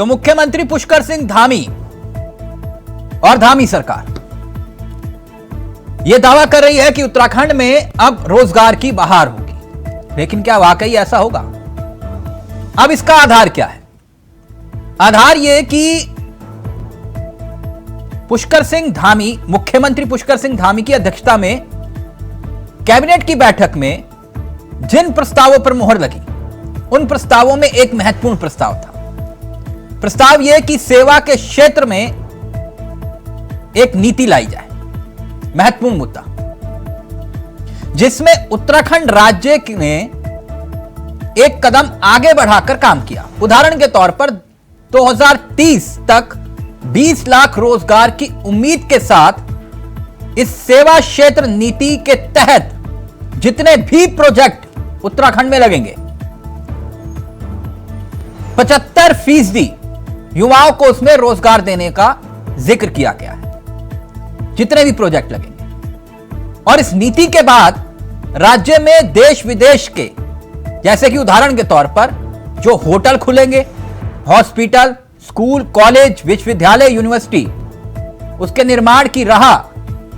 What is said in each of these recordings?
तो मुख्यमंत्री पुष्कर सिंह धामी और धामी सरकार यह दावा कर रही है कि उत्तराखंड में अब रोजगार की बहार होगी, लेकिन क्या वाकई ऐसा होगा? अब इसका आधार क्या है? आधार यह कि पुष्कर सिंह धामी, मुख्यमंत्री पुष्कर सिंह धामी की अध्यक्षता में कैबिनेट की बैठक में जिन प्रस्तावों पर मुहर लगी, उन प्रस्तावों में एक महत्वपूर्ण प्रस्ताव था। प्रस्ताव यह कि सेवा के क्षेत्र में एक नीति लाई जाए, महत्वपूर्ण मुद्दा, जिसमें उत्तराखंड राज्य ने एक कदम आगे बढ़ाकर काम किया। उदाहरण के तौर पर 2030 तक 20 लाख रोजगार की उम्मीद के साथ इस सेवा क्षेत्र नीति के तहत जितने भी प्रोजेक्ट उत्तराखंड में लगेंगे, 75% युवाओं को उसमें रोजगार देने का जिक्र किया गया है, जितने भी प्रोजेक्ट लगेंगे। और इस नीति के बाद राज्य में देश विदेश के, जैसे कि उदाहरण के तौर पर जो होटल खुलेंगे, हॉस्पिटल, स्कूल, कॉलेज, विश्वविद्यालय, यूनिवर्सिटी, उसके निर्माण की राह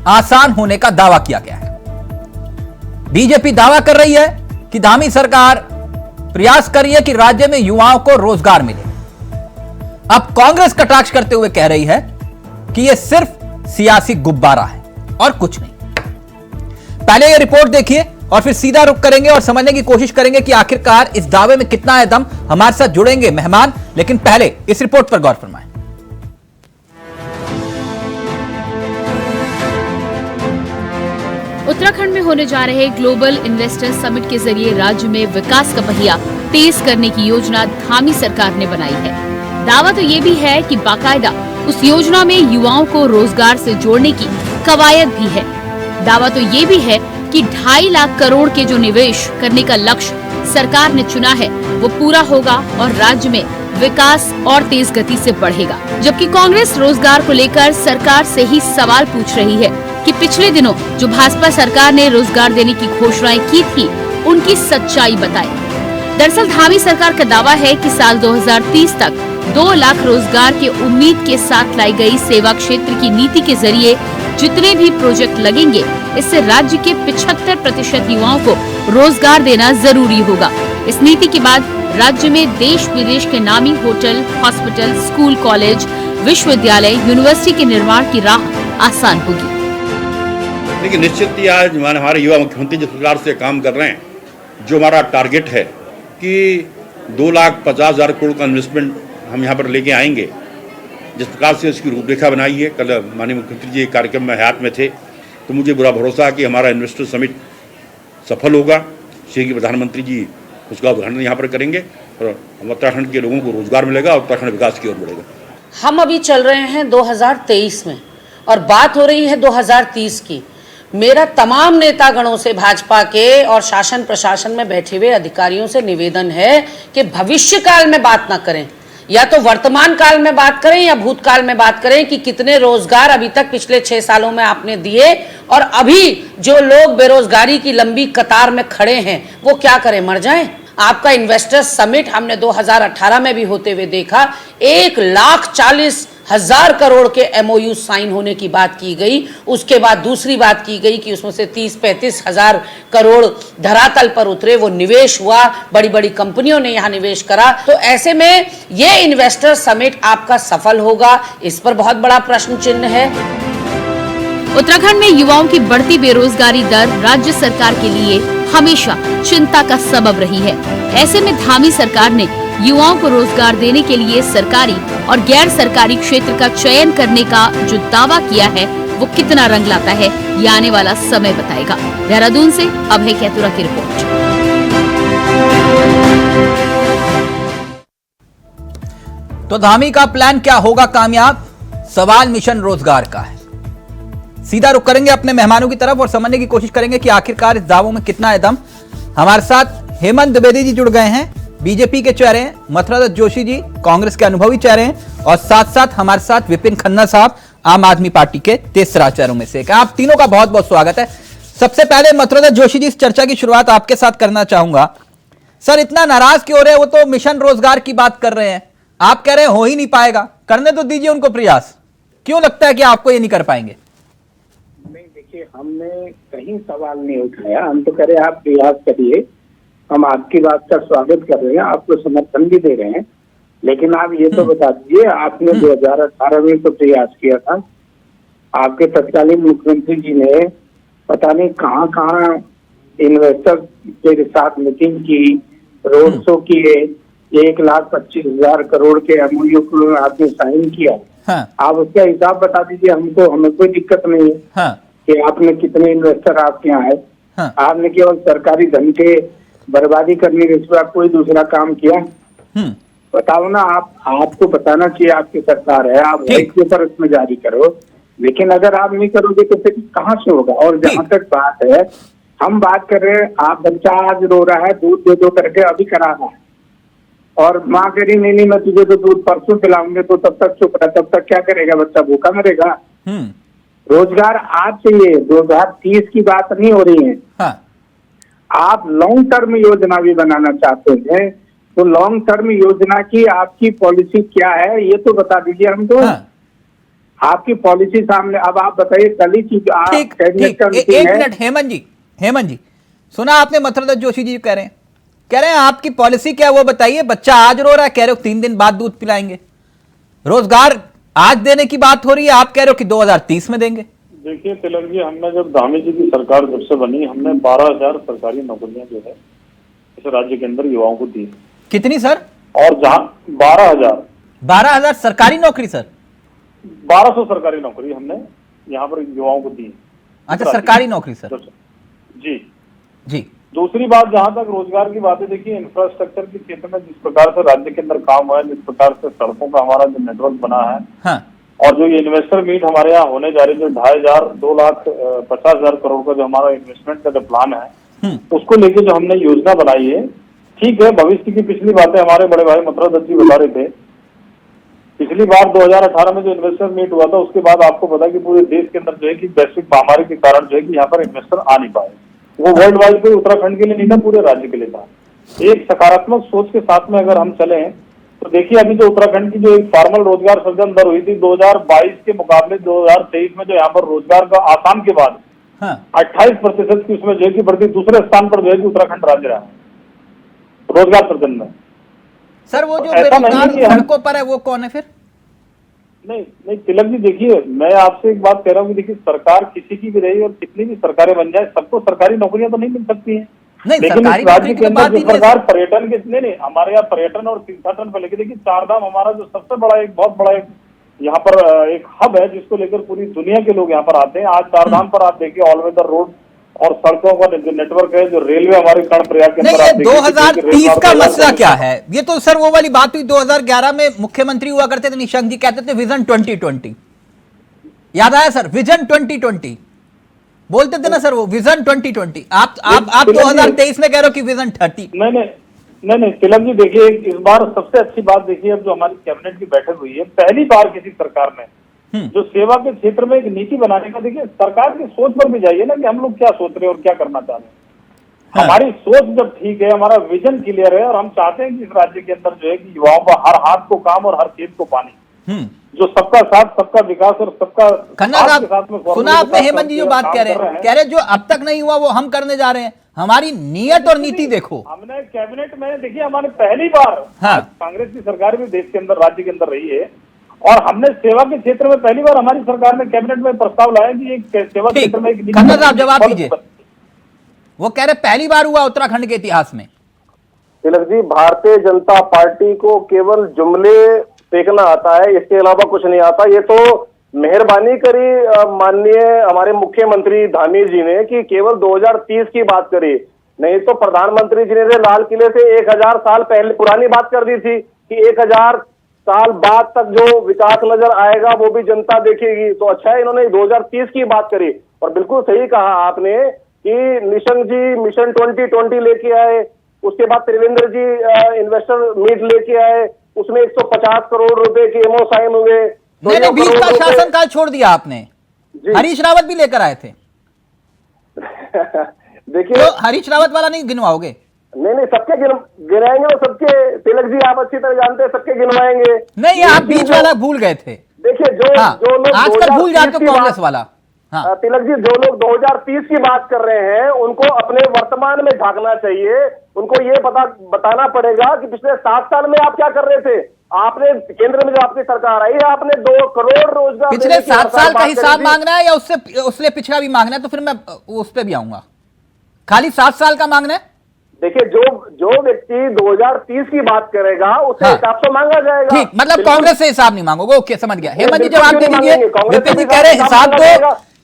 आसान होने का दावा किया गया है। बीजेपी दावा कर रही है कि धामी सरकार प्रयास कर रही है कि राज्य में युवाओं को रोजगार मिले। अब कांग्रेस कटाक्ष करते हुए कह रही है कि यह सिर्फ सियासी गुब्बारा है और कुछ नहीं। पहले यह रिपोर्ट देखिए और फिर सीधा रुख करेंगे और समझने की कोशिश करेंगे कि आखिरकार इस दावे में कितना है दम। हमारे साथ जुड़ेंगे मेहमान, लेकिन पहले इस रिपोर्ट पर गौर फरमाएं। उत्तराखंड में होने जा रहे ग्लोबल इन्वेस्टर समिट के जरिए राज्य में विकास का पहिया तेज करने की योजना धामी सरकार ने बनाई है। दावा तो ये भी है कि बाकायदा उस योजना में युवाओं को रोजगार से जोड़ने की कवायद भी है। दावा तो ये भी है कि 2.5 लाख करोड़ के जो निवेश करने का लक्ष्य सरकार ने चुना है वो पूरा होगा और राज्य में विकास और तेज गति से बढ़ेगा। जबकि कांग्रेस रोजगार को लेकर सरकार से ही सवाल पूछ रही है कि पिछले दिनों जो भाजपा सरकार ने रोजगार देने की घोषणाएं की थी, उनकी सच्चाई बताए। दरअसल धामी सरकार का दावा है कि साल 2030 तक 2 लाख रोजगार के उम्मीद के साथ लाई गई सेवा क्षेत्र की नीति के जरिए जितने भी प्रोजेक्ट लगेंगे, इससे राज्य के 75% युवाओं को रोजगार देना जरूरी होगा। इस नीति के बाद राज्य में देश विदेश के नामी होटल, हॉस्पिटल, स्कूल, कॉलेज, विश्वविद्यालय, यूनिवर्सिटी के निर्माण की राह आसान होगी। लेकिन निश्चित ही आज हमारे युवा मुख्यमंत्री जिस प्रकार से काम कर रहे हैं, जो हमारा टारगेट है कि 2,50,000 करोड़ का इन्वेस्टमेंट हम यहाँ पर लेके आएंगे, जिस प्रकार से उसकी रूपरेखा बनाई है। कल माननीय मुख्यमंत्री जी कार्यक्रम में हयात में थे, तो मुझे पूरा भरोसा है कि हमारा इन्वेस्टर समिट सफल होगा। श्री प्रधानमंत्री जी उसका उद्घाटन यहाँ पर करेंगे और उत्तराखंड के लोगों को रोजगार मिलेगा और उत्तराखंड विकास की ओर बढ़ेगा। हम अभी चल रहे हैं 2023 में और बात हो रही है 2030 की। मेरा तमाम नेतागणों से, भाजपा के और शासन प्रशासन में बैठे हुए अधिकारियों से निवेदन है कि भविष्य काल में बात ना करें, या तो वर्तमान काल में बात करें या भूतकाल में बात करें कि कितने रोजगार अभी तक पिछले 6 सालों में आपने दिए और अभी जो लोग बेरोजगारी की लंबी कतार में खड़े हैं वो क्या करें, मर जाएं। आपका इन्वेस्टर्स समिट हमने 2018 में भी होते हुए देखा, 1,40,000 करोड़ के MOU साइन होने की बात की गई। उसके बाद दूसरी बात की गई कि उसमें से 30-35 हजार करोड़ धरातल पर उतरे, वो निवेश हुआ, बड़ी बड़ी कंपनियों ने यहाँ निवेश करा। तो ऐसे में ये इन्वेस्टर समिट आपका सफल होगा, इस पर बहुत बड़ा प्रश्न चिन्ह है। उत्तराखंड में युवाओं की बढ़ती बेरोजगारी दर राज्य सरकार के लिए हमेशा चिंता का सबब रही है। ऐसे में धामी सरकार ने युवाओं को रोजगार देने के लिए सरकारी और गैर सरकारी क्षेत्र का चयन करने का जो दावा किया है वो कितना रंग लाता है, ये आने वाला समय बताएगा। देहरादून से अभय कैतुरा की रिपोर्ट। तो धामी का प्लान क्या होगा कामयाब? सवाल मिशन रोजगार का है। सीधा रुख करेंगे अपने मेहमानों की तरफ और समझने की कोशिश करेंगे कि आखिरकार इस दावों में कितना है दम। हमारे साथ हेमंत द्विवेदी जी जुड़ गए हैं, बीजेपी के चेहरे हैं, मथुरादत्त जोशी जी कांग्रेस के अनुभवी चेहरे हैं और साथ साथ हमारे साथ विपिन खन्ना साहब आम आदमी पार्टी के तीसरा चेहरों में से एक। आप तीनों का बहुत बहुत स्वागत है। सबसे पहले मथुरादत्त जोशी जी, इस चर्चा की शुरुआत आपके साथ करना चाहूंगा। सर, इतना नाराज क्यों हो रहे हैं? वो तो मिशन रोजगार की बात कर रहे हैं, आप कह रहे हैं हो ही नहीं पाएगा, करने तो दीजिए उनको प्रयास। क्यों लगता है कि आपको ये नहीं कर पाएंगे? नहीं, देखिए, हमने कहीं सवाल नहीं उठाया। हम तो कह रहे हैं आप प्रयास करिए, हम आपकी बात का स्वागत कर रहे हैं, आपको समर्थन भी दे रहे हैं, लेकिन आप ये तो बता दीजिए, आपने 2018 में तो प्रयास किया था, आपके तत्कालीन मुख्यमंत्री जी ने पता नहीं कहाँ कहाँ इन्वेस्टर के साथ मीटिंग की, रोड शो किए, 1,25,000 करोड़ के MOU को आपने साइन किया। हाँ, आप उसका हिसाब बता दीजिए हमको, हमें कोई दिक्कत नहीं है हाँ, कि आपने कितने इन्वेस्टर आपके यहाँ आए। हाँ, आपने केवल सरकारी धन के बर्बादी करने के सिवा कोई दूसरा काम किया? बताओ ना, आपको बताना चाहिए, आपकी सरकार है, आप ठीक। व्हाइट पेपर इसमें जारी करो, लेकिन अगर आप नहीं करोगे तो फिर कहाँ से होगा? और जहाँ तक बात है, हम बात कर रहे हैं, आप बच्चा आज रो रहा है, दूध दे दो करके अभी करा रहा है, और माँ कह रही नहीं मैं तुझे तो दूध परसों पिलाऊंगे, तो तब तक चुप रहा, तब तक क्या करेगा बच्चा? भूखा मरेगा। रोजगार आज चाहिए, 2030 की बात नहीं हो रही है। हाँ, आप लॉन्ग टर्म योजना भी बनाना चाहते हैं, तो लॉन्ग टर्म योजना की आपकी पॉलिसी क्या है ये तो बता दीजिए हमको। हाँ। आपकी पॉलिसी सामने, अब आप बताइए, कल ही की ठीक, कैबिनेट का एक मीटिंग है। मिनट हेमंत जी, सुना आपने मथुरदत्त जोशी जी कह रहे हैं आपकी पॉलिसी क्या है वो बताइए। बच्चा आज रो रहा है, कह रहे हो 3 दिन बाद दूध पिलाएंगे। रोजगार आज देने की बात हो रही है, आप कह रहे हो कि 2030 में देंगे। देखिए तिलक जी, हमने जब धामी जी की सरकार जब से बनी, हमने 12,000 सरकारी नौकरियां जो है इस राज्य के अंदर युवाओं को दी। कितनी सर? और जहाँ 12,000 सरकारी नौकरी सर? 1200 सरकारी नौकरी हमने यहाँ पर युवाओं को दी। अच्छा, सरकारी नौकरी सर। जी जी। दूसरी बात, जहाँ तक रोजगार की बात है, देखिए इंफ्रास्ट्रक्चर के क्षेत्र में जिस प्रकार से राज्य के अंदर काम हुआ है, जिस प्रकार से सड़कों का हमारा जो नेटवर्क बना है, हाँ, और जो ये इन्वेस्टर मीट हमारे यहाँ होने जा रही है, जो 2,50,000 करोड़ का जो हमारा इन्वेस्टमेंट का जो प्लान है, उसको लेके जो हमने योजना बनाई है, ठीक है, भविष्य की पिछली बातें हमारे बड़े भाई मथुरदत्त जी बता रहे थे। पिछली बार 2018 में जो इन्वेस्टर मीट हुआ था, उसके बाद आपको पता है कि पूरे देश के अंदर जो है कि वैश्विक महामारी के कारण जो है कि यहाँ पर इन्वेस्टर आ नहीं पाए। वो वर्ल्ड वाइड कोई उत्तराखंड के लिए नहीं था, पूरे राज्य के लिए था। एक सकारात्मक सोच के साथ में अगर हम चले तो देखिए, अभी जो उत्तराखंड की जो एक फॉर्मल रोजगार सृजन दर हुई थी 2022 के मुकाबले 2023 में, जो यहाँ पर रोजगार का आसाम के बाद 28% की उसमें जो है कि बढ़ती, दूसरे स्थान पर जो है कि उत्तराखंड राज्य रहा रोजगार सृजन में। सर वो जो ऐसा नहीं बेरोजगार कि हम- सड़कों पर है वो कौन है फिर? नहीं तिलक जी, देखिए मैं आपसे एक बात कह रहा हूँ कि देखिए, सरकार किसी की भी रही और कितनी भी सरकारें बन जाए, सबको सरकारी नौकरियां तो नहीं मिल सकती हैं। नहीं, लेकिन सरकारी इस राज्य नौकरी के की तो अंदर बात ही जिस नहीं है। प्रकार पर्यटन के, नहीं हमारे यहाँ पर्यटन और तीर्थाटन पर लेके देखिए, चारधाम हमारा जो सबसे बड़ा एक बहुत बड़ा एक यहाँ पर एक हब है, जिसको लेकर पूरी दुनिया के लोग यहाँ पर आते हैं। आज चारधाम पर आप देखिए, ऑल वेदर रोड और सड़कों का जो नेटवर्क है, जो रेलवे हमारे कर्णप्रयाग के नहीं, अंदर ये आप देखिए, 2030 का मसला क्या है? ये तो सर वो वाली बात हुई, 2011 में मुख्यमंत्री हुआ करते थे निशंक जी, कहते थे विजन 2020, याद आया सर? विजन 2020 बोलते थे ना सर, वो विजन 2020। आप 2023 में कह रहे हो कि विजन 30। नहीं तिलक जी, देखिए इस बार सबसे अच्छी बात देखिए, अब जो हमारी कैबिनेट की बैठक हुई है, पहली बार किसी सरकार ने जो सेवा के क्षेत्र में एक नीति बनाने का, देखिए सरकार की सोच पर भी जाइए ना कि हम लोग क्या सोच रहे हैं और क्या करना चाह रहे हैं। हमारी सोच जब ठीक है, हमारा विजन क्लियर है, और हम चाहते हैं कि इस राज्य के अंदर जो है कि युवाओं का हर हाथ को काम और हर खेत को पानी, जो सबका साथ, सबका विकास और सबका खन्ना साहब, सुना आपने हेमंत जी जो बात कह रहे हैं, जो अब तक नहीं हुआ वो हम करने जा रहे हैं। हमारी नियत और नीति देखो। हमने कैबिनेट में देखिए, हमारे पहली बार कांग्रेस की सरकार भी देश के अंदर, राज्य के अंदर रही है, और हमने सेवा के क्षेत्र में पहली बार हमारी सरकार ने कैबिनेट में प्रस्ताव लाया कि एक सेवा क्षेत्र में एक, खन्ना साहब जवाब दीजिए। वो कह रहे पहली बार हुआ उत्तराखंड के इतिहास में। तिलक जी, भारतीय जनता पार्टी को केवल जुमले फेंकना आता है, इसके अलावा कुछ नहीं आता। ये तो मेहरबानी करी माननीय हमारे मुख्यमंत्री धामी जी ने कि केवल 2030 की बात करी, नहीं तो प्रधानमंत्री जी ने लाल किले से 1000 साल पहले पुरानी बात कर दी थी कि 1000 साल बाद तक जो विकास नजर आएगा वो भी जनता देखेगी। तो अच्छा है इन्होंने 2030 की बात करी, और बिल्कुल सही कहा आपने कि निशंक जी मिशन 2020 लेके आए, उसके बाद त्रिवेंद्र जी इन्वेस्टर मीट लेके आए, उसमें 150 करोड़ रुपए के एमओ साइन हुए। नहीं, बीच का शासनकाल छोड़ दिया आपने, हरीश रावत भी लेकर आए थे। देखिए, तो हरीश रावत वाला नहीं गिनवाओगे? नहीं सबके गिनाएंगे, वो सबके, तिलक जी आप अच्छी तरह जानते हैं, सबके गिनवाएंगे। नहीं, आप बीच वाला भूल गए थे। देखिए जो लोग आजकल भूल जाते हो कांग्रेस वाला। हाँ। तिलक जी, जो लोग 2030 की बात कर रहे हैं उनको अपने वर्तमान में झांकना चाहिए। उनको ये बताना पड़ेगा कि पिछले 7 साल में आप क्या कर रहे थे। आपने केंद्र में जो आपकी सरकार आई है, आपने 2 करोड़ रोजगार पिछले 7 साल का हिसाब मांगना है या उससे पिछड़ा भी मांगना है? तो फिर मैं उस पर भी आऊंगा। खाली 7 साल का मांगना है? देखिए जो व्यक्ति 2030 की बात करेगा उससे हिसाब से मांगा जाएगा। ठीक, मतलब कांग्रेस से हिसाब नहीं मांगोगे। ओके, समझ गया। हेमंत जी जवाब दे दीजिए। विपिन जी कह रहे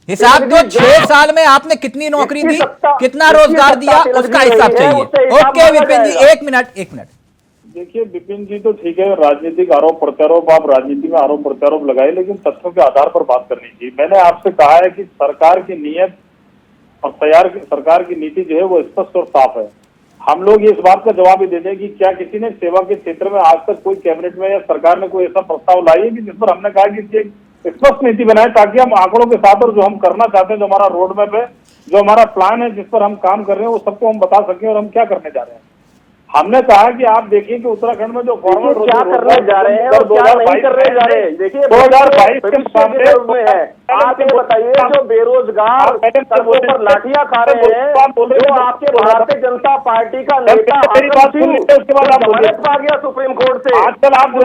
हिसाब दो 6 साल में आपने कितनी नौकरी दी, कितना रोजगार दिया, उसका हिसाब चाहिए। ओके विपिन जी, एक मिनट। देखिए विपिन जी, तो ठीक है, राजनीतिक आरोप प्रत्यारोप, आप राजनीति में आरोप प्रत्यारोप लगाए, लेकिन तथ्यों के आधार पर बात करनी चाहिए। मैंने आपसे कहा है कि सरकार की नीयत और सरकार की नीति जो है वो स्पष्ट और साफ है। हम लोग ये इस बात का जवाब ही देते हैं कि क्या किसी ने सेवा के क्षेत्र में आज तक कोई कैबिनेट में या सरकार ने कोई ऐसा प्रस्ताव लाई है कि जिस पर हमने कहा कि स्पष्ट नीति बनाए, ताकि हम आंकड़ों के साथ और जो हम करना चाहते हैं, जो हमारा रोड मैप है, जो हमारा प्लान है, जिस पर हम काम कर रहे हैं, वो सबको हम बता सकें और हम क्या करने जा रहे हैं। हमने कहा कि आप देखिए कि उत्तराखंड में जो फॉर्मल क्या करने जा रहे हैं और क्या नहीं करने जा रहे हैं। देखिए 2022 के सामने में है। आप ये बताइए, जो बेरोजगार सड़कों पर लाठियां खा रहे हैं, जो आपके भारतीय जनता पार्टी का नेता पा गया सुप्रीम कोर्ट से, आजकल आप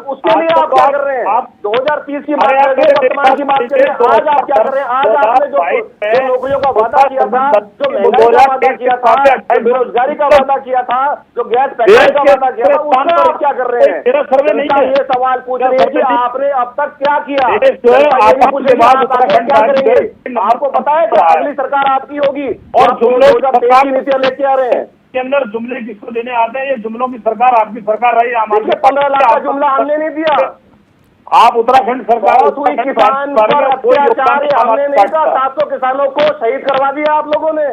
उसके लिए आप क्या कर रहे हैं? आप 2030 की बात कर रहे हैं, वर्तमान की बात कर रहे हैं। आज आप क्या कर रहे हैं? आज आपने जो नौकरियों का वादा किया था, जो महंगाई का वादा किया था, बेरोजगारी का वादा किया था, जो गैस पैकेज का वादा किया था, उसका आप क्या कर रहे हैं? मेरा सर्वे नहीं है। ये सवाल पूछ रहे हैं कि आपने अब तक क्या किया, क्या करेंगे? आपको पता है कि अगली सरकार आपकी होगी और जो लोग नीतियां लेके आ रहे हैं के अंदर जुमले किसको देने आते हैं? ये जुमलों की सरकार आपकी सरकार रही है। 15 लाख का जुमला हमने नहीं दिया। आप उत्तराखंड सरकार हुई किसान पर अत्याचार हमने नहीं कहा। 700 किसानों को शहीद करवा दिया आप लोगों ने।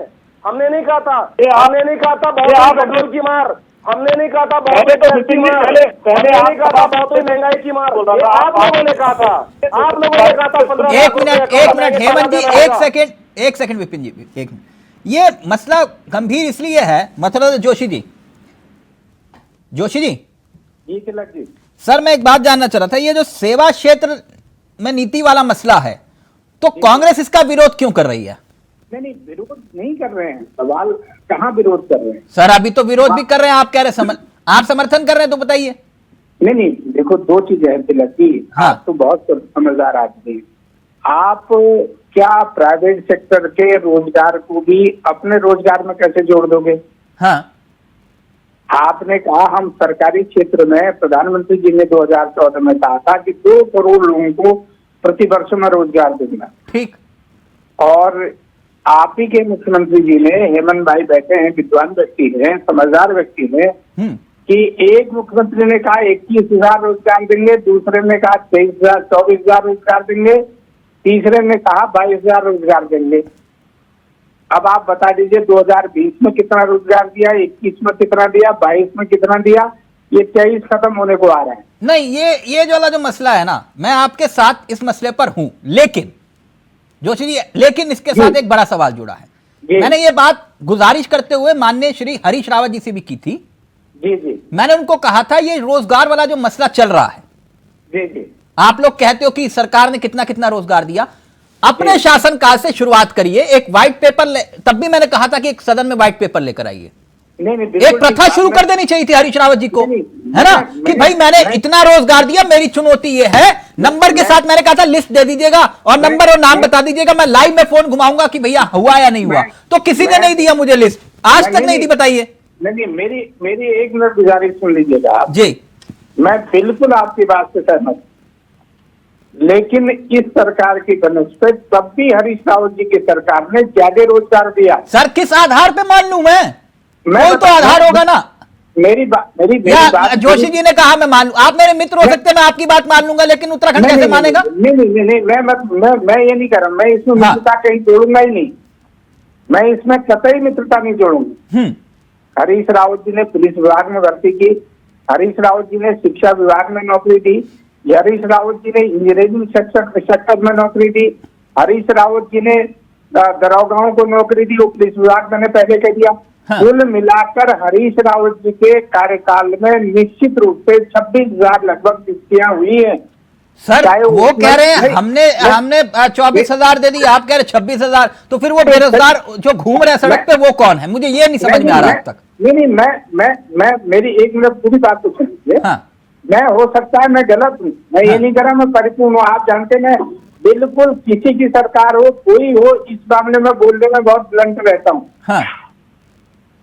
हमने नहीं कहा था, हमने नहीं कहा था बहुत पेट्रोल की मार, हमने नहीं कहा था बहुत की मार, हमने नहीं कहा था बहुत महंगाई की मार। आप लोगों ने कहा था, आप लोगों ने कहा था 15 एक मिनट हेमंत जी, एक सेकंड विपिन जी, एक मिनट। ये मसला गंभीर इसलिए है, मतलब जोशी जी तिलक जी, सर मैं एक बात जानना चाह रहा था, ये जो सेवा क्षेत्र में नीति वाला मसला है, तो कांग्रेस इसका विरोध क्यों कर रही है? नहीं, विरोध नहीं कर रहे हैं। सवाल कहाँ विरोध कर रहे हैं? सर अभी तो विरोध भी कर रहे हैं, आप कह रहे हैं आप समर्थन कर रहे हैं, तो बताइए। नहीं, देखो 2 चीजें हैं तिलक जी। हाँ। आप तो बहुत समझदार आदमी। आप क्या प्राइवेट सेक्टर के रोजगार को भी अपने रोजगार में कैसे जोड़ दोगे? हाँ, आपने कहा हम सरकारी क्षेत्र में, प्रधानमंत्री जी ने 2014 में कहा था कि 2 करोड़ लोगों को प्रतिवर्ष में रोजगार दूंगा। ठीक। और आप ही के मुख्यमंत्री जी ने, हेमंत भाई बैठे हैं, विद्वान व्यक्ति हैं, समझदार व्यक्ति हैं, कि एक मुख्यमंत्री ने कहा 21,000 रोजगार देंगे, दूसरे ने कहा 23,000 24,000 रोजगार देंगे, तीसरे ने कहा 22,000 रोजगार देंगे। अब आप बता दीजिए 2020 में कितना रोजगार दिया, 21 में कितना दिया, 22 में कितना दिया? ये 23 खत्म होने को आ रहा है। नहीं, ये जो वाला जो मसला है ना, मैं आपके साथ इस मसले पर हूं, लेकिन जोशी जी, लेकिन इसके साथ एक बड़ा सवाल जुड़ा है। मैंने ये बात गुजारिश करते हुए माननीय श्री हरीश रावत जी से भी की थी। जी। मैंने उनको कहा था ये रोजगार वाला जो मसला चल रहा है, जी। आप लोग कहते हो कि सरकार ने कितना कितना रोजगार दिया, अपने शासनकाल से शुरुआत करिए, एक व्हाइट पेपर तब भी मैंने कहा था कि एक सदन में व्हाइट पेपर लेकर आइए। नहीं, एक प्रथा शुरू कर देनी चाहिए थी हरीश रावत जी को, है ना, कि भाई मैंने इतना रोजगार दिया, मेरी चुनौती ये है, नंबर के साथ मैंने कहा था लिस्ट दे दीजिएगा और नंबर और नाम बता दीजिएगा, मैं लाइव में फोन घुमाऊंगा कि भैया हुआ या नहीं हुआ। तो किसी ने नहीं दिया मुझे लिस्ट, आज तक नहीं दी, बताइए। नहीं, मेरी 1 मिनट गुजारिश सुन लीजिएगा आप जी। मैं बिल्कुल आपकी बात से सहमत, लेकिन इस सरकार की बनस्पत तब भी हरीश रावत जी की सरकार ने ज्यादा रोजगार दिया। सर किस आधार पे मान लूं मैं कोई तो आधार होगा ना। मेरी बात जोशी जी ने कहा मैं मान लूं, आप मेरे मित्र हो सकते हैं, मैं आपकी बात मान लूंगा, लेकिन उत्तराखंड कैसे मानेगा? नहीं, मैं ये नहीं कर रहा, मैं इसमें मित्रता कहीं जोड़ूंगा ही नहीं, मैं इसमें कतई मित्रता नहीं जोड़ूंगा। हरीश रावत जी ने पुलिस विभाग में भर्ती की, हरीश रावत जी ने शिक्षा विभाग में नौकरी दी, हरीश रावत जी ने इंजीनियरिंग सेक्टर में नौकरी दी, हरीश रावत जी ने दरोगाओं को नौकरी दी, वो पुलिस विभाग मैंने पहले कह दिया। हाँ। कुल मिलाकर हरीश रावत जी के कार्यकाल में निश्चित रूप से 26,000 लगभग नियुक्तियां हुई हैं। सर चाहे वो कह रहे हैं नहीं, हमने 24,000 दे दी, आप कह रहे 26,000, तो फिर वो बेरोजगार जो घूम रहे हैं सड़क पे वो कौन है? मुझे ये नहीं समझ में आ रहा अब तक। नहीं, मैं मेरी एक मिनट पूरी बात तो सुनिए। हाँ। मैं हो सकता है मैं गलत हूँ, मैं ये नहीं कर रहा मैं परिपूर्ण हूँ। आप जानते मैं बिल्कुल किसी की सरकार हो कोई हो इस मामले में बोलने में बहुत ब्लंट रहता हूँ। हाँ।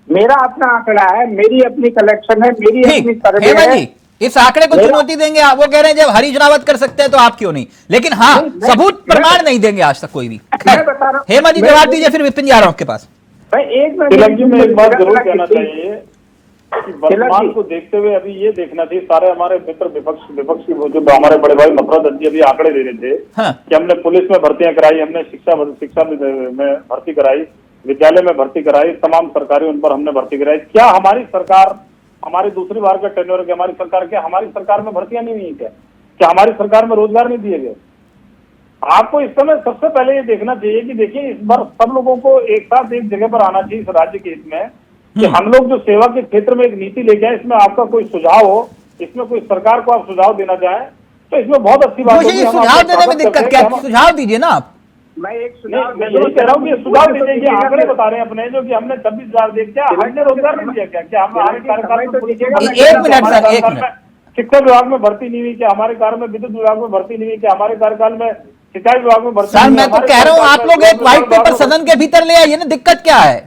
मेरा अपना आंकड़ा है, मेरी अपनी कलेक्शन है, मेरी अपनी सर्वे हेमंत है। जी इस आंकड़े को चुनौती देंगे आप? वो कह रहे हैं जब हरीश रावत कर सकते हैं तो आप क्यों नहीं? लेकिन हाँ सबूत प्रमाण नहीं देंगे आज तक कोई भी। मैं बता रहा हूँ, हेमंत जी जवाब दीजिए, फिर विपिन जा रहा हूँ आपके पास। मैं एक तिलक जी में एक बात जरूर कहना मिनट चाहिए कि वर्तमान को देखते हुए अभी ये देखना चाहिए, सारे हमारे मित्र विपक्ष की जो हमारे बड़े भाई मथुरा दत्त जी अभी आंकड़े दे रहे थे हाँ। कि हमने पुलिस में भर्तियां कराई, हमने शिक्षा में भर्ती कराई, विद्यालय में भर्ती कराई, तमाम सरकारी उन पर हमने भर्ती कराई। क्या हमारी सरकार, हमारी दूसरी बार का टेन्योर की हमारी सरकार, क्या हमारी सरकार में भर्तियां नहीं हुई? क्या हमारी सरकार में रोजगार नहीं दिए गए? आपको इस समय सबसे पहले ये देखना चाहिए कि देखिए इस बार सब लोगों को एक साथ एक जगह पर आना चाहिए इस राज्य के हित में कि हम लोग जो सेवा के क्षेत्र में एक नीति लेके आए, इसमें आपका कोई सुझाव हो, इसमें कोई सरकार को आप सुझाव देना चाहें तो इसमें बहुत अच्छी बात होगी। सुझाव देने में दिक्कत क्या? सुझाव दीजिए ना आप। मैं एक मैं यही कह रहा हूँ कि सुझाव दीजिए कि आंकड़े बता रहे हैं अपने जो कि हमने 26,000 दे, क्या हमने रोजगार नहीं दिया? क्या हमारे कार्यकाल में एक मिनट सर, एक मिनट। शिक्षा विभाग में भर्ती नहीं हुई? क्या हमारे कार्य में विद्युत विभाग में भर्ती नहीं हुई? क्या हमारे कार्यकाल में सिंचाई विभाग में भर्ती? सर मैं तो कह रहा हूं आप लोग एक व्हाइट पेपर सदन के भीतर ले आइए ना, दिक्कत क्या है?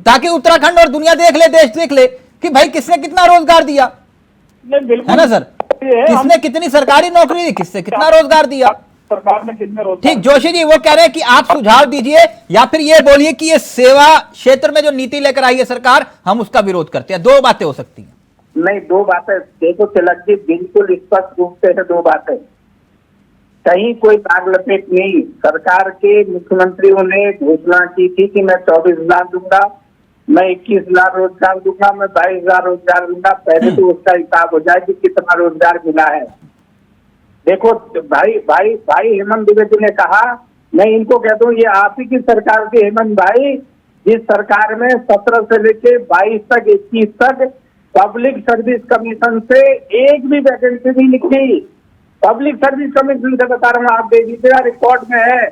ताकि उत्तराखंड और दुनिया देख ले, देश देख ले कि भाई किसने कितना रोजगार दिया, है ना सर? किसने कितनी सरकारी नौकरी दी, किससे कितना रोजगार दिया, सरकार ने कितने रोजगार? ठीक। जोशी जी वो कह रहे हैं कि आप सुझाव दीजिए या फिर ये बोलिए कि ये सेवा क्षेत्र में जो नीति लेकर आई है सरकार, हम उसका विरोध करते हैं। दो बातें हो सकती हैं। नहीं, दो बातें देखो तिलक जी, बिल्कुल स्पष्ट रूप से है दो बातें, कहीं कोई दाग लपेट नहीं। सरकार के मुख्यमंत्रियों ने घोषणा की थी कि मैं 24,000 दूंगा, मैं 21,000 रोजगार दूंगा, मैं 22,000 रोजगार दूंगा। पहले तो उसका हिसाब हो जाए कि कितना रोजगार मिला है। देखो भाई हेमंत द्विवेदी ने कहा, मैं इनको कहता हूँ ये आप ही की सरकार थी हेमंत भाई, जिस सरकार में 17 से लेके 22 तक 21 तक पब्लिक सर्विस कमीशन से एक भी वैकेंसी नहीं निकली। पब्लिक सर्विस कमीशन से बता रहा हूँ, आप देखिएगा रिकॉर्ड में है।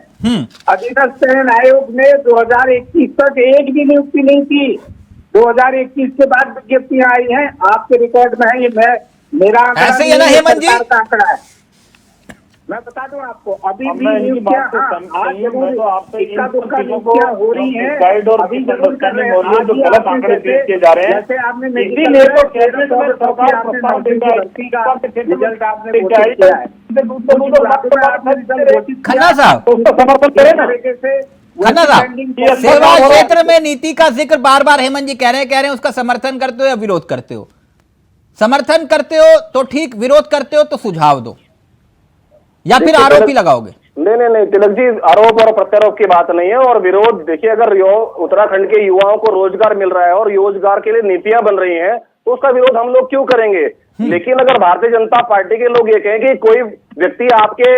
अधीनस्थ चयन आयोग ने 2021 तक एक भी नियुक्ति नहीं की। 2021 के बाद विज्ञप्तियां आई हैं, आपके रिकॉर्ड में है। ये मेरा आंकड़ा ऐसे ही है ना हेमंत जी? सरकार का आंकड़ा है, मैं बता दूं आपको। अभी भी नियुक्तियां आज जरूर इक्का दुक्का नियुक्तियां हो रही हैं, अभी जरूर कर रहे हैं। जो गलत आंकड़े पेश किए जा रहे हैं, जैसे आपने इसीलिए तो कैबिनेट में सरकार प्रस्ताव देता है, रिजल्ट आपने घोषित किया है। खन्ना साहब, समर्थन करें ना। खन्ना साहब, सेवा क्षेत्र में नीति का जिक्र बार बार हेमंत जी कह रहे हैं, उसका समर्थन करते हो या विरोध करते हो? समर्थन करते हो तो ठीक, विरोध करते हो तो सुझाव दो, या फिर आरोप ही लगाओगे? नहीं तिलक जी, आरोप और प्रत्यारोप की बात नहीं है। और विरोध देखिए, अगर उत्तराखंड के युवाओं को रोजगार मिल रहा है और रोजगार के लिए नीतियां बन रही हैं तो उसका विरोध हम लोग क्यों करेंगे? लेकिन अगर भारतीय जनता पार्टी के लोग ये कहें कि कोई व्यक्ति आपके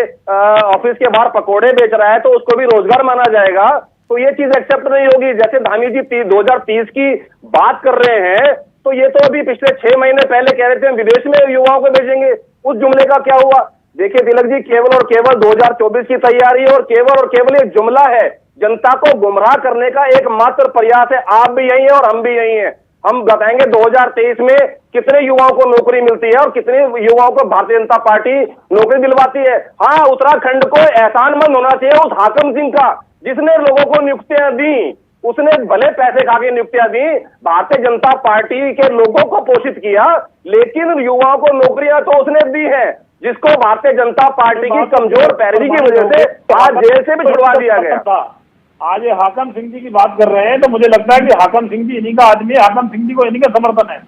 ऑफिस के बाहर पकौड़े बेच रहा है तो उसको भी रोजगार माना जाएगा, तो ये चीज एक्सेप्ट नहीं होगी। जैसे धामी जी 2030 की बात कर रहे हैं, तो ये तो अभी पिछले 6 महीने पहले कह रहे थे हम विदेश में युवाओं को भेजेंगे। उस जुमले का क्या हुआ? देखिए तिलक जी, केवल और केवल 2024 की तैयारी और केवल एक जुमला है, जनता को गुमराह करने का एक मात्र प्रयास है। आप भी यही है और हम भी यही हैं। हम बताएंगे 2023 में कितने युवाओं को नौकरी मिलती है और कितने युवाओं को भारतीय जनता पार्टी नौकरी दिलवाती है। हाँ, उत्तराखंड को एहसानमंद होना चाहिए उस हाकिम सिंह का जिसने लोगों को नियुक्तियां दी। उसने भले पैसे खा के नियुक्तियां दी, भारतीय जनता पार्टी के लोगों को पोषित किया, लेकिन युवाओं को नौकरियां तो उसने दी है जिसको भारतीय जनता पार्टी की कमजोर पैरवी की वजह से आज जेल से भी छुड़वा दिया गया। आज ये हाकिम सिंह जी की बात कर रहे हैं तो मुझे लगता है कि हाकिम सिंह जी इन्हीं का आदमी है, हाकिम सिंह जी को इन्हीं का समर्थन है।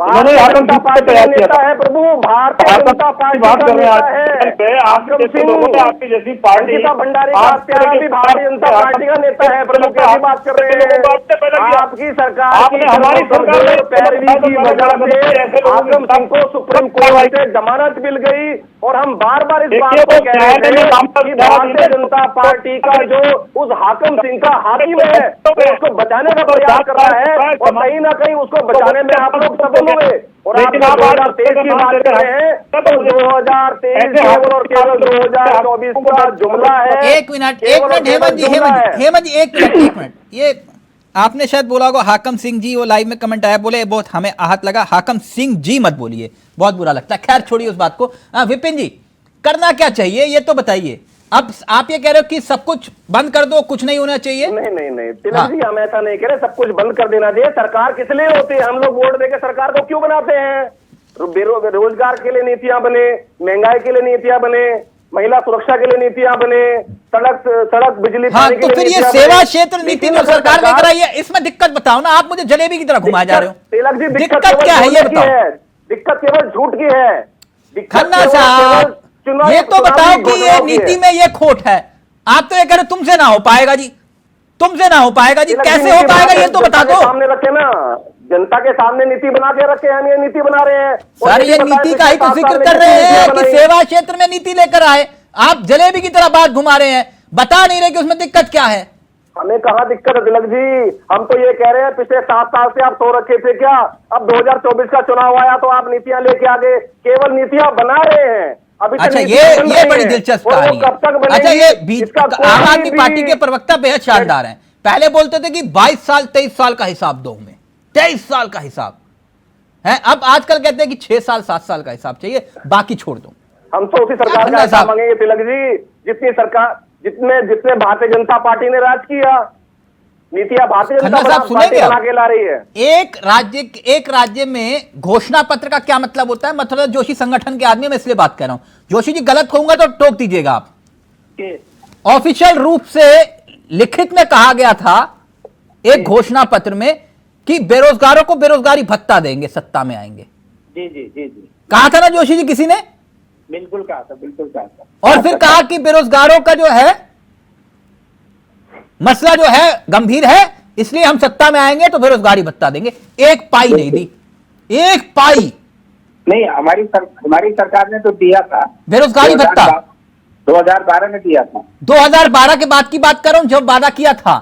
भारतीय जनता पार्टी का नेता है प्रभु, भारतीय जनता पार्टी बात का कर रहे नेता हैं है। आपके जैसे लोगों ने आपकी जैसी पार्टी अंकिता भंडारी का हत्या भी भारतीय जनता पार्टी का नेता है प्रभु, कैसी बात कर रहे हैं? आपकी सरकार की हमारी कमजोर पैरवी की वजह से हाकम सिंह को सुप्रीम कोर्ट से जमानत मिल गई और हम बार बार इस बात को कह रहे थे कि भारतीय जनता पार्टी का जो उस हाकम सिंह का हाकिम है वो उसको बचाने का प्रयास कर रहा है और कहीं ना कहीं उसको बचाने में आप लोग सफल हुए। और आप 2023 की बात कर रहे हैं तो 2023 केवल और केवल 2024 का जुमला है। एक मिनट हेमंत जी एक मिनट ये आपने शायद बोला होगा हाकम सिंह जी, वो लाइव में कमेंट आया, बोले बहुत हमें आहत लगा, हाकम सिंह जी मत बोलिए, बहुत बुरा लगता है। खैर छोड़िए उस बात को। विपिन जी करना क्या चाहिए ये तो बताइए। अब आप ये कह रहे हो कि सब कुछ बंद कर दो, कुछ नहीं होना चाहिए? नहीं तिलक जी, हम ऐसा नहीं कह रहे सब कुछ बंद कर देना चाहिए। सरकार किस लिए होती है? हम लोग वोट देके सरकार को क्यों बनाते हैं? रोजगार के लिए नीतियां बने, महंगाई के लिए नीतियां बने, महिला सुरक्षा के लिए नीतियां बने, सड़क बिजली हाँ, पानी तो के फिर लिए ये सेवा क्षेत्र नीति जो सरकार लेकर आई है इसमें दिक्कत बताओ ना। आप मुझे जलेबी की तरह घुमाए जा रहे हो। तिलक जी दिक्कत क्या है ये बताओ। दिक्कत केवल झूठ की है। खन्ना साहब ये तो बताओ कि ये नीति में ये खोट है। आप तो ये कह रहे तुमसे ना हो पाएगा जी, तुमसे ना हो पाएगा जी, कैसे हो पाएगा ये तो बता दो। सामने रखे ना, जनता के सामने नीति बना के रखे, हम ये नीति बना रहे हैं। सर ये नीति का ही तो जिक्र कर रहे हैं कि सेवा क्षेत्र में नीति लेकर आए। आप जलेबी की तरह बात घुमा रहे हैं, बता नहीं रहे कि उसमें दिक्कत क्या है। हमें कहाँ दिक्कत है तिलक जी? हम तो ये कह रहे हैं पिछले 7 साल से आप सो रखे थे क्या? अब 2024 का चुनाव आया तो आप नीतियां लेके आगे केवल नीतियां बना रहे हैं। अभी अच्छा ये बड़ी दिलचस्प कहानी है। अच्छा ये आम आदमी पार्टी के प्रवक्ता बेहद शानदार हैं। पहले बोलते थे कि 22 साल 23 साल का हिसाब दो, हमें 23 साल का हिसाब है। अब आजकल कहते हैं कि 6 साल 7 साल का हिसाब चाहिए, बाकी छोड़ दो। हम तो उसी सरकार का हिसाब मांगेंगे तिलक जी जितने भारतीय जनता पार्टी ने राज किया। नीतियां भारतीय जनता पार्टी बना के ला रही है। एक राज्य में घोषणा पत्र का क्या मतलब होता है? मतलब जोशी संगठन के आदमी, मैं इसलिए बात कर रहा हूं। जोशी जी गलत कहूंगा तो टोक दीजिएगा आप। ऑफिशियल रूप से लिखित में कहा गया था एक घोषणा पत्र में कि बेरोजगारों को बेरोजगारी भत्ता देंगे, सत्ता में आएंगे। जी कहा था ना जोशी जी किसी ने? बिल्कुल कहा था। और फिर कहा कि बेरोजगारों का जो है मसला जो है गंभीर है, इसलिए हम सत्ता में आएंगे तो बेरोजगारी भत्ता देंगे। एक पाई नहीं दी, एक पाई नहीं। हमारी सरकार ने तो दिया था बेरोजगारी भत्ता, 2012 में दिया था। 2012 के बाद की बात कर रहा हूं, जब वादा किया था।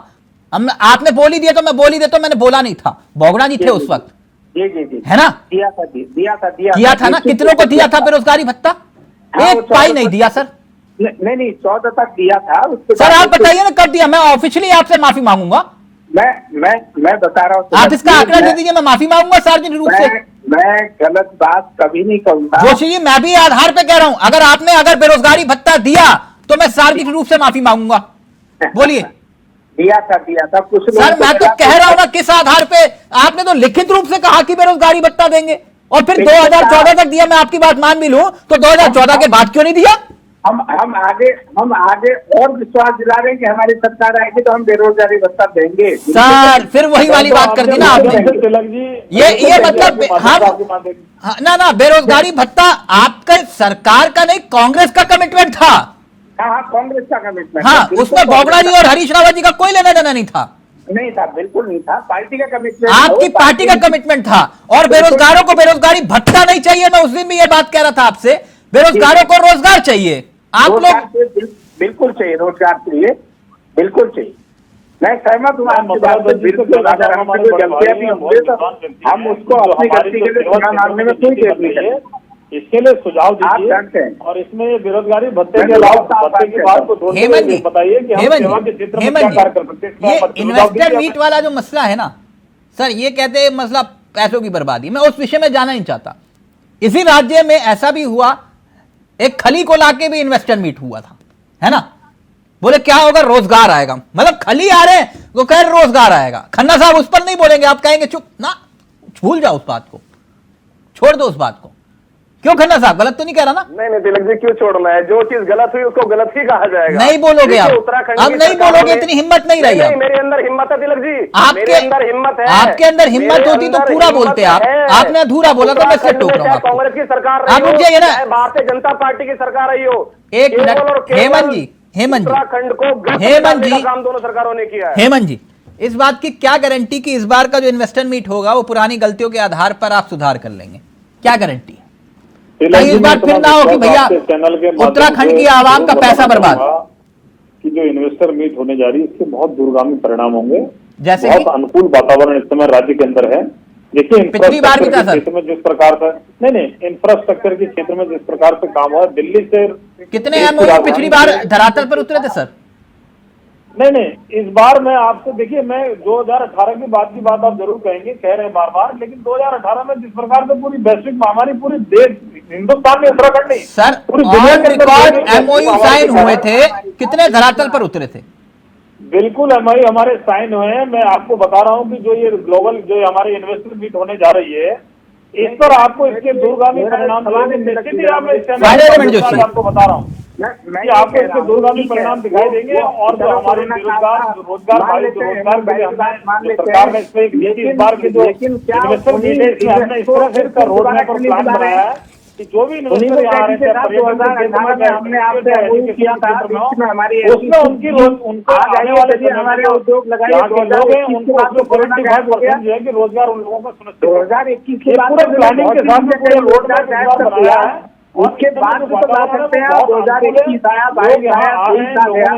आपने बोल ही दिया तो मैं बोल ही देता, मैंने बोला नहीं था, बोगड़ा जी थे उस वक्त। जी है ना? दिया था। ना कितनों को दिया था बेरोजगारी भत्ता? एक पाई नहीं दिया सर। नहीं 14 तक दिया था। सर आप बताइए ना कब दिया? मैं ऑफिशियली आपसे माफी मांगूंगा। मैं बता रहा हूँ। आप इसका आंकड़ा दे दीजिए, मैं माफी मांगूंगा सार्वजनिक रूप से। मैं गलत बात कभी नहीं कहूंगा। जोशी जी मैं भी आधार पे कह रहा हूं, अगर बेरोजगारी भत्ता दिया तो मैं सार्वजनिक रूप से माफी मांगूंगा। बोलिए। दिया था कुछ सर मैं तो कह रहा हूं ना, किस आधार पे? आपने तो लिखित रूप से कहा कि बेरोजगारी भत्ता देंगे और फिर 2014 तक दिया। मैं आपकी बात मान भी लूं तो 2014 के बाद क्यों नहीं दिया? हम आगे और विश्वास दिला रहे हैं कि हमारी सरकार आएगी तो हम बेरोजगारी भत्ता देंगे। सर फिर वही वाली बात कर दी ना आपने। ये मतलब हम ना बेरोजगारी भत्ता आपके सरकार का नहीं, कांग्रेस का कमिटमेंट था। हाँ कांग्रेस का कमिटमेंट। हाँ उसमें बोगड़ा जी और हरीश रावत जी का कोई लेना देना नहीं था। नहीं था, बिल्कुल नहीं था। पार्टी का कमिटमेंट, आपकी पार्टी का कमिटमेंट था। और बेरोजगारों को बेरोजगारी भत्ता नहीं चाहिए। मैं उस दिन भी ये बात कह रहा था आपसे, बेरोजगारों को रोजगार चाहिए। आप लोग बिल्कुल चाहिए, रोजगार चाहिए, बिल्कुल चाहिए। मैं सहमत हूँ आपकी बात से बिल्कुल। अगर हम गलतियां भी होंगे तो हम उसको अपनी गलती के लिए क्षमा मांगने में कोई देर नहीं करेंगे। इसके लिए सुझाव दीजिए और इसमें बेरोजगारी भत्ते के अलावा भत्ते की बात को बताइए कि हम सेवा के क्षेत्र में क्या कार्य कर सकते हैं। ये इन्वेस्टर मीट वाला जो मसला है ना सर, ये कहते हैं मसला पैसों की बर्बादी। मैं उस विषय में जाना नहीं चाहता। इसी राज्य में ऐसा भी हुआ, एक खली को लाके भी इन्वेस्टर मीट हुआ था, है ना? बोले क्या होगा? रोजगार आएगा। मतलब खली आ रहे हैं वो कह रहे रोजगार आएगा। खन्ना साहब उस पर नहीं बोलेंगे, आप कहेंगे चुप ना, भूल जाओ उस बात को, छोड़ दो उस बात को। क्यों खन्ना साहब, गलत तो नहीं कह रहा ना? नहीं तिलक जी, क्यों छोड़ना है? जो चीज गलत हुई उसको गलत ही कहा जाएगा। नहीं बोलोगे आप, उत्तराखंड अब नहीं बोलोगे, इतनी हिम्मत नहीं रही। नहीं, मेरे अंदर हिम्मत है तिलक जी, आपके अंदर हिम्मत है। आपके अंदर हिम्मत होती तो पूरा बोलते आप, आपने अधूरा बोला तो मैं इसलिए टोक रहा हूं। कांग्रेस की सरकार आप रुक जाइए ना, भारतीय जनता पार्टी की सरकार रही हो, एक मिनट। हेमंत जी, उत्तराखंड को हेमंत जी, काम दोनों सरकारों ने किया है। हेमंत जी, इस बात की क्या गारंटी कि इस बार का जो इन्वेस्टर मीट होगा वो पुरानी गलतियों के आधार पर आप सुधार कर लेंगे? क्या गारंटी है? कहीं इस बार फिर ना हो कि भैया उत्तराखंड की आवाम का पैसा बर्बाद। कि जो इन्वेस्टर मीट होने जा रही है इसके बहुत दूरगामी परिणाम होंगे, जैसे बहुत अनुकूल वातावरण इस समय राज्य के अंदर है। देखिए, पिछली बार भी था सर, क्षेत्र में जिस प्रकार से नहीं इंफ्रास्ट्रक्चर के क्षेत्र में जिस प्रकार से काम हुआ, दिल्ली से कितने एमओयू पिछली बार धरातल पर उतरे थे सर? नहीं, इस बार मैं आपसे, देखिए मैं 2018 की बात आप जरूर कहेंगे, कह रहे हैं बार, लेकिन 2018 में जिस प्रकार से पूरी वैश्विक महामारी पूरे देश हिंदुस्तान में उत्तराखंड नहीं सर, पूरी दुनिया के रिकॉर्ड एमओयू साइन हुए थे, कितने धरातल पर उतरे थे? बिल्कुल एमओयू हमारे साइन हुए हैं। मैं आपको बता रहा हूं कि जो ये ग्लोबल जो हमारे इन्वेस्टर मीट होने जा रही है, इस पर आपको इसके दूरगामी परिणाम निश्चित ही आपको बता रहा हूँ कि आपको इसके दूरगामी परिणाम दिखाई देंगे। और जो हमारे रोजगार सरकार ने इसमें एक नीति, इस बार की जो इन्वेस्टर मीट है इसमें हमने इस तरह से इसका रोड मैप और प्लान बनाया है कि जो भी इन्वेस्टर यहाँ आ रहे थे, हमने उसमें उनको आने वाले हमारे उद्योग लगाए लोग हैं, उनको 75% जो है कि रोजगार उन लोगों को सुनिश्चित 2021 के पूरे प्लानिंग के साथ में पूरे रोड मैप बनाया है। उसके बाद तो बता सकते हैं 2021 आया, 22 आया, 23 आ गया,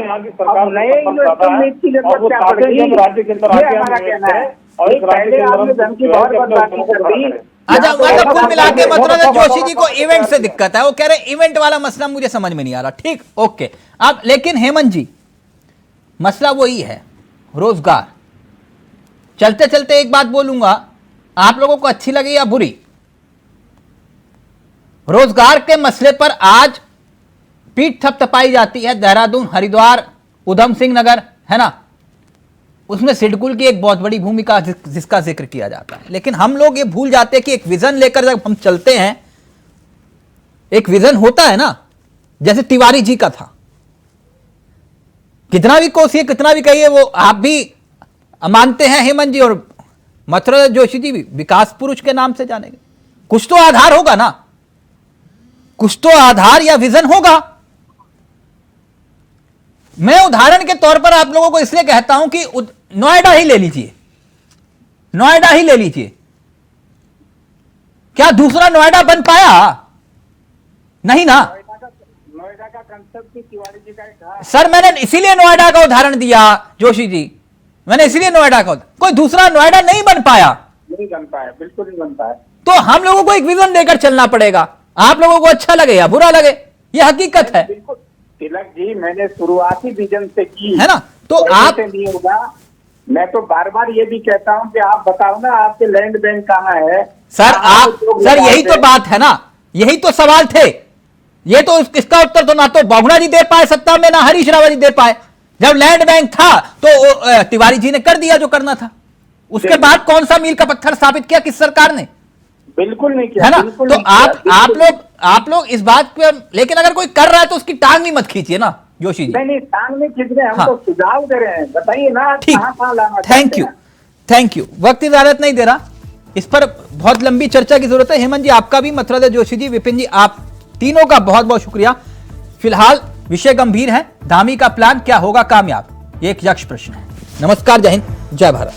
अब नए इन्वेस्टर मीट की जरूरत क्या पड़ेगी, राज्य के अंदर ये हमारा कहना है। और इस पहले आपने धन की बहुत बदलाव कर दी। अच्छा, मतलब कुल मिला के मतलब जोशी जी को इवेंट से दिक्कत है, वो कह रहे हैं इवेंट वाला मसला मुझे समझ में नहीं आ रहा। ठीक, ओके। अब लेकिन हेमंत जी, मसला वही है, रोजगार। चलते चलते एक बात बोलूंगा, आप लोगों को अच्छी लगे या बुरी, रोजगार के मसले पर आज पीठ थपथपाई जाती है। देहरादून, हरिद्वार, उधम सिंह नगर, है ना, उसमें सिडकुल की एक बहुत बड़ी भूमिका जिसका जिक्र किया जाता है। लेकिन हम लोग ये भूल जाते हैं कि एक विजन लेकर जब हम चलते हैं, एक विजन होता है ना, जैसे तिवारी जी का था। कितना भी कोसिए, कितना भी कहिए, वो आप भी मानते हैं हेमंत जी, और मथुरा जोशी जी भी विकास पुरुष के नाम से जाने गए। कुछ तो आधार होगा ना, कुछ तो आधार या विजन होगा। मैं उदाहरण के तौर पर आप लोगों को इसलिए कहता हूं कि नोएडा ही ले लीजिए, नोएडा ही ले लीजिए। क्या दूसरा नोएडा बन पाया? नहीं ना। नोएडा का कंसेप्ट तिवारी जी का सर, मैंने इसीलिए नोएडा का उदाहरण दिया जोशी जी, मैंने इसीलिए नोएडा का, कोई दूसरा नोएडा नहीं बन पाया, नहीं बन पाया, बिल्कुल नहीं बन पाया। तो हम लोगों को एक विजन देकर चलना पड़ेगा। आप लोगों को अच्छा लगे या बुरा लगे, यह हकीकत है। बिल्कुल तिलक जी, मैंने शुरुआती विजन से की है ना, तो आप नहीं होगा। मैं तो बार बार ये भी कहता हूं कि आप बताओ ना, आपके लैंड बैंक कहाँ है सर? आप सर, यही तो बात है ना, यही तो सवाल थे। ये तो इसका उत्तर तो ना तो बहुगुणा जी दे पाए सत्ता में, ना हरीश रावत जी दे पाए। जब लैंड बैंक था तो तिवारी जी ने कर दिया जो करना था। उसके बाद कौन सा मील का पत्थर स्थापित किया किस सरकार ने? बिल्कुल नहीं किया, है ना। बिल्कुल तो नहीं आप लोग इस बात पे, लेकिन अगर कोई कर रहा है तो उसकी टांग भी मत खींचिए ना जोशी जी। नहीं, टांग नहीं खींच रहे, हम हाँ। तो सुझाव दे रहे हैं, बताइए ना ठीक, कहाँ लाना। Thank you. वक्त इजाजत नहीं दे रहा, इस पर बहुत लंबी चर्चा की जरूरत है। हेमंत जी आपका भी, मथुरा जोशी जी, विपिन जी, आप तीनों का बहुत बहुत शुक्रिया। फिलहाल विषय गंभीर है, धामी का प्लान क्या होगा कामयाब, ये एक यक्ष प्रश्न है। नमस्कार, जय हिंद, जय भारत।